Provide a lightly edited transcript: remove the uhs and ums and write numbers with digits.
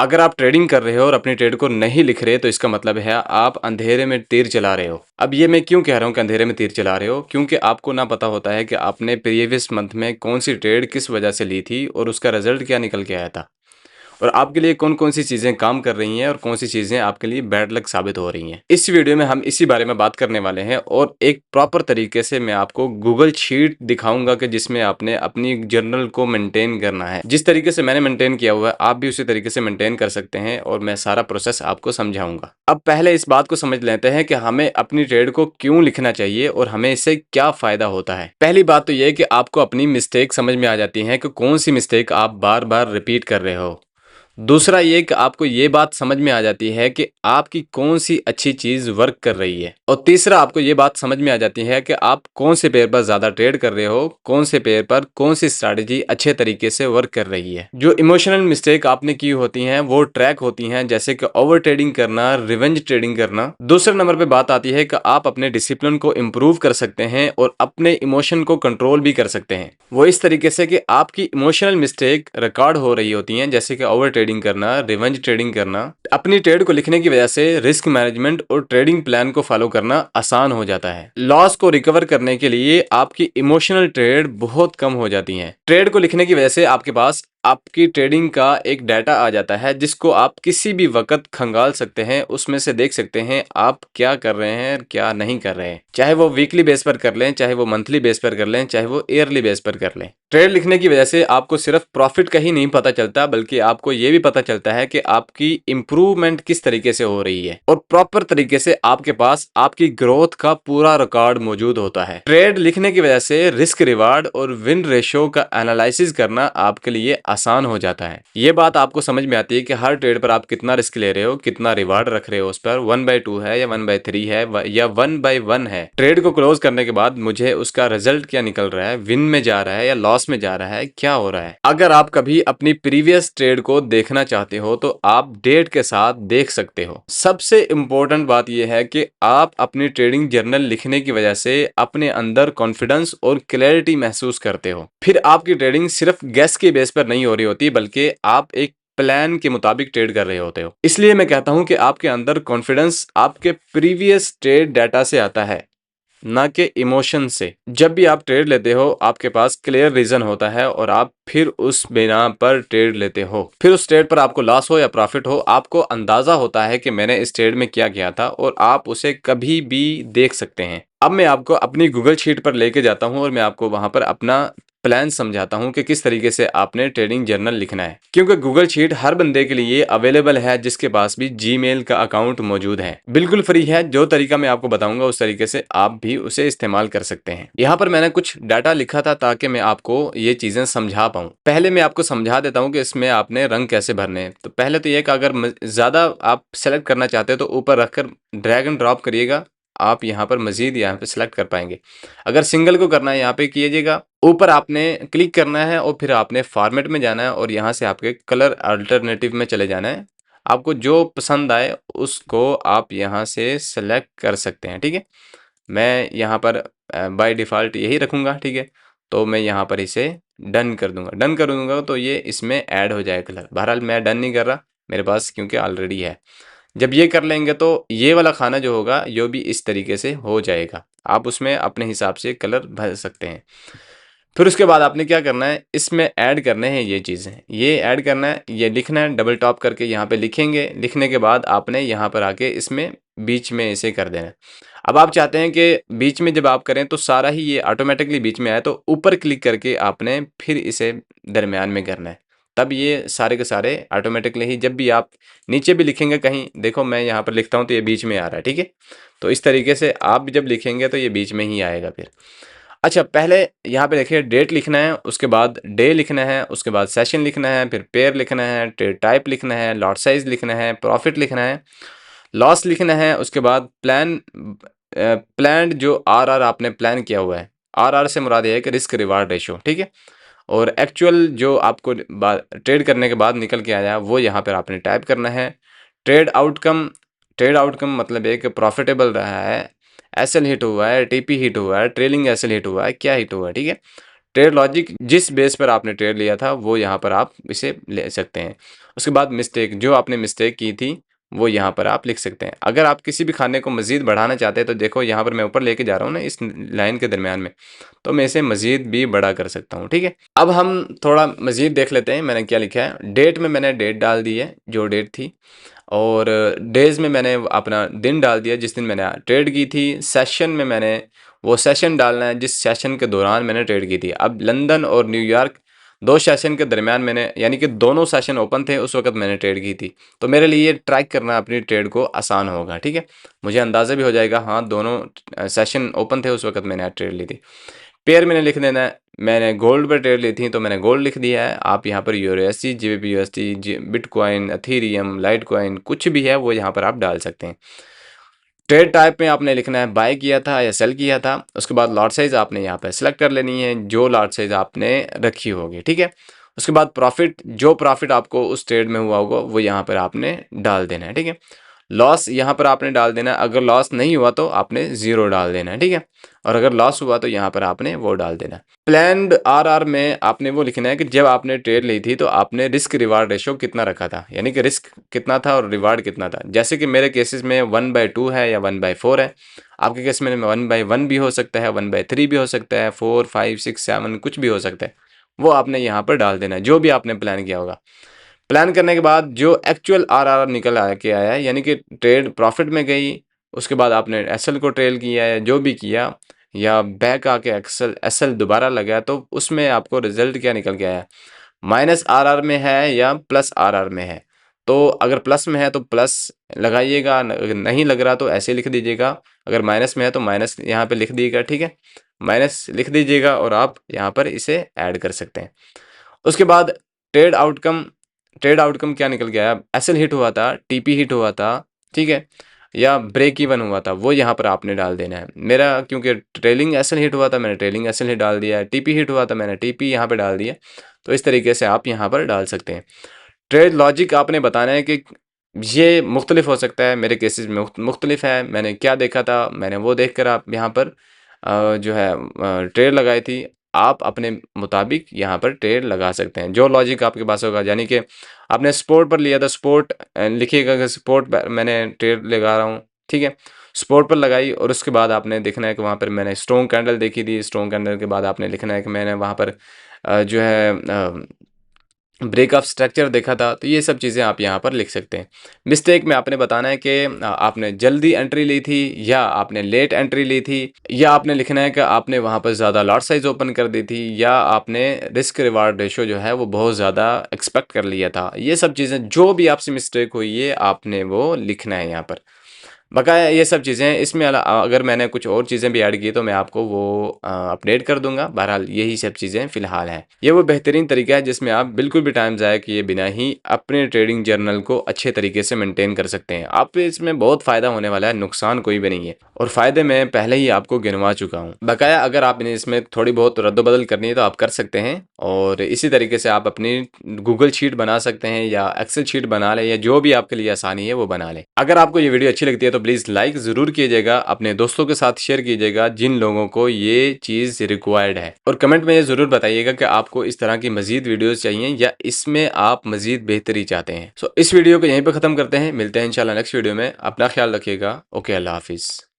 अगर आप ट्रेडिंग कर रहे हो और अपनी ट्रेड को नहीं लिख रहे तो इसका मतलब है आप अंधेरे में तीर चला रहे हो। अब ये मैं क्यों कह रहा हूँ कि अंधेरे में तीर चला रहे हो, क्योंकि आपको ना पता होता है कि आपने प्रीवियस मंथ में कौन सी ट्रेड किस वजह से ली थी और उसका रिजल्ट क्या निकल के आया था, और आपके लिए कौन कौन सी चीज़ें काम कर रही हैं और कौन सी चीज़ें आपके लिए बैड लक साबित हो रही हैं। इस वीडियो में हम इसी बारे में बात करने वाले हैं और एक प्रॉपर तरीके से मैं आपको गूगल शीट दिखाऊंगा कि जिसमें आपने अपनी जर्नल को मेंटेन करना है। जिस तरीके से मैंने मेंटेन किया हुआ है आप भी उसी तरीके से मेंटेन कर सकते हैं और मैं सारा प्रोसेस आपको समझाऊंगा। अब पहले इस बात को समझ लेते हैं कि हमें अपनी ट्रेड को क्यों लिखना चाहिए और हमें इससे क्या फायदा होता है। पहली बात तो यह है कि आपको अपनी मिस्टेक समझ में आ जाती है कि कौन सी मिस्टेक आप बार बार रिपीट कर रहे हो। दूसरा ये कि आपको ये बात समझ में आ जाती है कि आपकी कौन सी अच्छी चीज वर्क कर रही है। और तीसरा आपको ये बात समझ में आ जाती है कि आप कौन से पेयर पर ज्यादा ट्रेड कर रहे हो, कौन से पेयर पर कौन सी स्ट्रैटेजी अच्छे तरीके से वर्क कर रही है। जो इमोशनल मिस्टेक आपने की होती हैं वो ट्रैक होती हैं, जैसे कि ओवर ट्रेडिंग करना, रिवेंज ट्रेडिंग करना। दूसरे नंबर पे बात आती है कि आप अपने डिसिप्लिन को इम्प्रूव कर सकते हैं और अपने इमोशन को कंट्रोल भी कर सकते हैं। वो इस तरीके से कि आपकी इमोशनल मिस्टेक रिकॉर्ड हो रही होती हैं, जैसे कि ओवर ट्रेडिंग करना, रिवेंज ट्रेडिंग करना। अपनी ट्रेड को लिखने की वजह से रिस्क मैनेजमेंट और ट्रेडिंग प्लान को फॉलो करना आसान हो जाता है। लॉस को रिकवर करने के लिए आपकी इमोशनल ट्रेड बहुत कम हो जाती है। ट्रेड को लिखने की वजह से आपके पास आपकी ट्रेडिंग का एक डाटा आ जाता है जिसको आप किसी भी वक्त खंगाल सकते हैं। उसमें से देख सकते हैं आप क्या कर रहे हैं क्या नहीं कर रहे हैं, चाहे वो वीकली बेस पर कर लें, चाहे वो मंथली बेस पर कर लें, चाहे वो ईयरली बेस पर कर लें। ट्रेड लिखने की वजह से आपको सिर्फ प्रॉफिट का ही नहीं पता चलता, बल्कि आपको ये भी पता चलता है कि आपकी इंप्रूवमेंट किस तरीके से हो रही है और प्रॉपर तरीके से आपके पास आपकी ग्रोथ का पूरा रिकॉर्ड मौजूद होता है। ट्रेड लिखने की वजह से रिस्क रिवार्ड और विन रेशियो का एनालिसिस करना आपके लिए आसान हो जाता है। ये बात आपको समझ में आती है कि हर ट्रेड पर आप कितना रिस्क ले रहे हो, कितना रिवार्ड रख रहे हो, उस पर 1/2 है या 1/3 है या 1/1 है। ट्रेड को क्लोज करने के बाद मुझे उसका रिजल्ट क्या निकल रहा है, विन में जा रहा है या लॉस में जा रहा है, क्या हो रहा है। अगर आप कभी अपनी प्रीवियस ट्रेड को देखना चाहते हो तो आप डेट के साथ देख सकते हो। सबसे इंपॉर्टेंट बात यह है कि आप अपनी ट्रेडिंग जर्नल लिखने की वजह से अपने अंदर कॉन्फिडेंस और क्लैरिटी महसूस करते हो। फिर आपकी ट्रेडिंग सिर्फ गेस के बेस पर नहीं हो रही होती, बल्कि आप एक प्लान के मुताबिक ट्रेड कर रहे होते हो। इसलिए मैं कहता हूं कि आपके अंदर कॉन्फिडेंस आपके प्रीवियस ट्रेड डाटा से आता है, ना कि इमोशन से। जब भी आप ट्रेड लेते हो आपके पास क्लियर रीजन होता है और आप फिर उस बिना पर ट्रेड लेते हो। फिर उस ट्रेड पर आपको लॉस हो या प्रॉफिट हो, आपको अंदाजा होता है कि मैंने इस ट्रेड में क्या किया था और आप उसे कभी भी देख सकते हैं। अब मैं आपको अपनी गूगल शीट पर लेके जाता हूं और मैं आपको वहां पर अपना प्लान समझाता हूं कि किस तरीके से आपने ट्रेडिंग जर्नल लिखना है। क्योंकि गूगल शीट हर बंदे के लिए अवेलेबल है जिसके पास भी जीमेल का अकाउंट मौजूद है। बिल्कुल फ्री है। जो तरीका मैं आपको बताऊंगा उस तरीके से आप भी उसे इस्तेमाल कर सकते हैं। यहाँ पर मैंने कुछ डाटा लिखा था ताकि मैं आपको ये चीजें समझा पाऊं। पहले मैं आपको समझा देता हूं कि इसमें आपने रंग कैसे भरने हैं। तो पहले तो ये कि अगर ज्यादा आप सेलेक्ट करना चाहते हो तो ऊपर रखकर ड्रैग एंड ड्रॉप करिएगा, आप यहाँ पर मजीद यहाँ पे सिलेक्ट कर पाएंगे। अगर सिंगल को करना है यहाँ पे कीजिएगा, ऊपर आपने क्लिक करना है और फिर आपने फॉर्मेट में जाना है और यहाँ से आपके कलर अल्टरनेटिव में चले जाना है। आपको जो पसंद आए उसको आप यहाँ से सेलेक्ट कर सकते हैं। ठीक है, मैं यहाँ पर बाय डिफ़ॉल्ट यही रखूँगा। ठीक है, तो मैं यहाँ पर इसे डन कर दूंगा। डन कर दूंगा तो ये इसमें ऐड हो जाएगा कलर। बहरहाल मैं डन नहीं कर रहा मेरे पास, क्योंकि ऑलरेडी है। जब ये कर लेंगे तो ये वाला खाना जो होगा ये भी इस तरीके से हो जाएगा। आप उसमें अपने हिसाब से कलर भर सकते हैं। फिर उसके बाद आपने क्या करना है, इसमें ऐड करने हैं ये चीज़ें, ये ऐड करना है, ये लिखना है। डबल टॉप करके यहाँ पे लिखेंगे। लिखने के बाद आपने यहाँ पर आके इसमें बीच में इसे कर देना है। अब आप चाहते हैं कि बीच में जब आप करें तो सारा ही ये ऑटोमेटिकली बीच में आए, तो ऊपर क्लिक करके आपने फिर इसे दरमियान में करना है। तब ये सारे के सारे ऑटोमेटिकली ही, जब भी आप नीचे भी लिखेंगे कहीं, देखो मैं यहाँ पर लिखता हूँ तो ये बीच में आ रहा है। ठीक है, तो इस तरीके से आप भी जब लिखेंगे तो ये बीच में ही आएगा फिर। अच्छा, पहले यहाँ पे देखिए डेट लिखना है, उसके बाद डे लिखना है, उसके बाद सेशन लिखना है, फिर पेयर लिखना है, ट्रेड टाइप लिखना है, लॉट साइज लिखना है, प्रॉफिट लिखना है, लॉस लिखना है। उसके बाद प्लान जो आर आपने प्लान किया हुआ है, आर से मुराद है कि रिस्क रिवार्ड रेशो। ठीक है, और एक्चुअल जो आपको ट्रेड करने के बाद निकल के आया वो यहाँ पर आपने टाइप करना है। ट्रेड आउटकम मतलब है कि प्रॉफिटेबल रहा है, एसएल हिट हुआ है, टीपी हिट हुआ है, ट्रेलिंग एसएल हिट हुआ है, क्या हिट हुआ है। ठीक है, ट्रेड लॉजिक जिस बेस पर आपने ट्रेड लिया था वो यहाँ पर आप इसे ले सकते हैं। उसके बाद मिस्टेक, जो आपने मिस्टेक की थी वो यहाँ पर आप लिख सकते हैं। अगर आप किसी भी खाने को मज़ीद बढ़ाना चाहते हैं तो देखो यहाँ पर मैं ऊपर लेके जा रहा हूँ ना इस लाइन के दरमियान में, तो मैं इसे मज़ीद भी बड़ा कर सकता हूँ। ठीक है, अब हम थोड़ा मज़ीद देख लेते हैं मैंने क्या लिखा है। डेट में मैंने डेट डाल दी है जो डेट थी, और डेज़ में मैंने अपना दिन डाल दिया जिस दिन मैंने ट्रेड की थी। सेशन में मैंने वो सेशन डालना है जिस सेशन के दौरान मैंने ट्रेड की थी। अब लंदन और न्यूयॉर्क दो सेशन के दरमियान मैंने, यानी कि दोनों सेशन ओपन थे उस वक्त मैंने ट्रेड की थी, तो मेरे लिए ट्रैक करना अपनी ट्रेड को आसान होगा। ठीक है, मुझे अंदाज़ा भी हो जाएगा हाँ दोनों सेशन ओपन थे उस वक्त मैंने ट्रेड ली थी। पेयर मैंने लिख देना है, मैंने गोल्ड पर ट्रेड ली थी तो मैंने गोल्ड लिख दिया है। आप यहाँ पर USD, GBP USD, bitcoin, Ethereum, light coin कुछ भी है वो यहाँ पर आप डाल सकते हैं। ट्रेड टाइप में आपने लिखना है बाय किया था या सेल किया था। उसके बाद लॉट साइज आपने यहाँ पर सेलेक्ट कर लेनी है जो लॉट साइज आपने रखी होगी। ठीक है, उसके बाद प्रॉफिट, जो प्रॉफिट आपको उस ट्रेड में हुआ होगा वो यहाँ पर आपने डाल देना है। ठीक है, लॉस यहाँ पर आपने डाल देना है, अगर लॉस नहीं हुआ तो आपने ज़ीरो डाल देना है। ठीक है, और अगर लॉस हुआ तो यहाँ पर आपने वो डाल देना है। प्लान्ड आरआर में आपने वो लिखना है कि जब आपने ट्रेड ली थी तो आपने रिस्क रिवार्ड रेशो कितना रखा था, यानी कि रिस्क कितना था और रिवार्ड कितना था। जैसे कि मेरे केसेस में 1/2 है या 1/4 है, आपके केस में 1/1 भी हो सकता है, 1/3 भी हो सकता है, 4, 5, 6, 7 कुछ भी हो सकता है। वो आपने यहाँ पर डाल देना है जो भी आपने प्लान किया होगा। प्लान करने के बाद जो एक्चुअल आरआर निकल के आया है, यानी कि ट्रेड प्रॉफिट में गई, उसके बाद आपने एसएल को ट्रेल किया है जो भी किया, या बैक आके एक्सल एसएल दोबारा लगा, तो उसमें आपको रिजल्ट क्या निकल के आया, माइनस आरआर में है या प्लस आरआर में है। तो अगर प्लस में है तो प्लस लगाइएगा, अगर नहीं लग रहा तो ऐसे लिख दीजिएगा। अगर माइनस में है तो माइनस यहाँ पे लिख दीजिएगा। ठीक है, माइनस लिख दीजिएगा और आप यहाँ पर इसे ऐड कर सकते हैं। उसके बाद ट्रेड आउटकम, ट्रेड आउटकम क्या निकल गया, एसएल हिट हुआ था, टीपी हिट हुआ था, ठीक है, या ब्रेक इवन हुआ था, वो यहाँ पर आपने डाल देना है। मेरा क्योंकि ट्रेलिंग एसएल हिट हुआ था मैंने ट्रेलिंग एसएल हिट डाल दिया है, टीपी हिट हुआ था मैंने टीपी यहाँ पे डाल दिया। तो इस तरीके से आप यहाँ पर डाल सकते हैं। ट्रेड लॉजिक आपने बताना है कि ये मुख्तलिफ हो सकता है, मेरे केसेस में मुख्तलिफ है, मैंने क्या देखा था मैंने वो देख कर आप यहाँ पर जो है ट्रेड लगाई थी। आप अपने मुताबिक यहाँ पर ट्रेड लगा सकते हैं जो लॉजिक आपके पास होगा। यानी कि आपने सपोर्ट पर लिया था, सपोर्ट लिखिएगा कि सपोर्ट पर मैंने ट्रेड लगा रहा हूँ। ठीक है, सपोर्ट पर लगाई और उसके बाद आपने देखना है कि वहाँ पर मैंने स्ट्रॉन्ग कैंडल देखी थी, स्ट्रॉन्ग कैंडल के बाद आपने लिखना है कि मैंने वहाँ पर जो है ब्रेक ऑफ स्ट्रक्चर देखा था। तो ये सब चीज़ें आप यहाँ पर लिख सकते हैं। मिस्टेक में आपने बताना है कि आपने जल्दी एंट्री ली थी या आपने लेट एंट्री ली थी, या आपने लिखना है कि आपने वहाँ पर ज़्यादा लॉट साइज ओपन कर दी थी, या आपने रिस्क रिवार्ड रेशो जो है वो बहुत ज़्यादा एक्सपेक्ट कर लिया था। ये सब चीज़ें जो भी आपसे मिस्टेक हुई है आपने वो लिखना है यहाँ पर बकाया। ये सब चीज़ें इसमें अगर मैंने कुछ और चीज़ें भी ऐड की तो मैं आपको वो अपडेट कर दूंगा। बहरहाल यही सब चीज़ें फ़िलहाल हैं। ये वो बेहतरीन तरीका है जिसमें आप बिल्कुल भी टाइम ज़ाया किए बिना ही अपने ट्रेडिंग जर्नल को अच्छे तरीके से मेंटेन कर सकते हैं। आप इसमें बहुत फ़ायदा होने वाला है, नुकसान कोई भी नहीं है, और फ़ायदे मैं पहले ही आपको गिनवा चुका हूँ। बकाया अगर आप इसमें थोड़ी बहुत रद्दबदल करनी है तो आप कर सकते हैं, और इसी तरीके से आप अपनी गूगल शीट बना सकते हैं या एक्सेल शीट बना लें, या जो भी आपके लिए आसानी है वो बना लें। अगर आपको ये वीडियो अच्छी लगती है तो प्लीज़ लाइक ज़रूर कीजिएगा, अपने दोस्तों के साथ शेयर कीजिएगा जिन लोगों को ये चीज़ रिक्वायर्ड है, और कमेंट में ये ज़रूर बताइएगा कि आपको इस तरह की मज़ीद वीडियोज़ चाहिए या इसमें आप मज़ीद बेहतरी चाहते हैं। सो इस वीडियो को यहीं पर ख़त्म करते हैं, मिलते हैं इंशाल्लाह नेक्स्ट वीडियो में। अपना ख्याल रखिएगा। ओके, अल्लाह हाफिज़।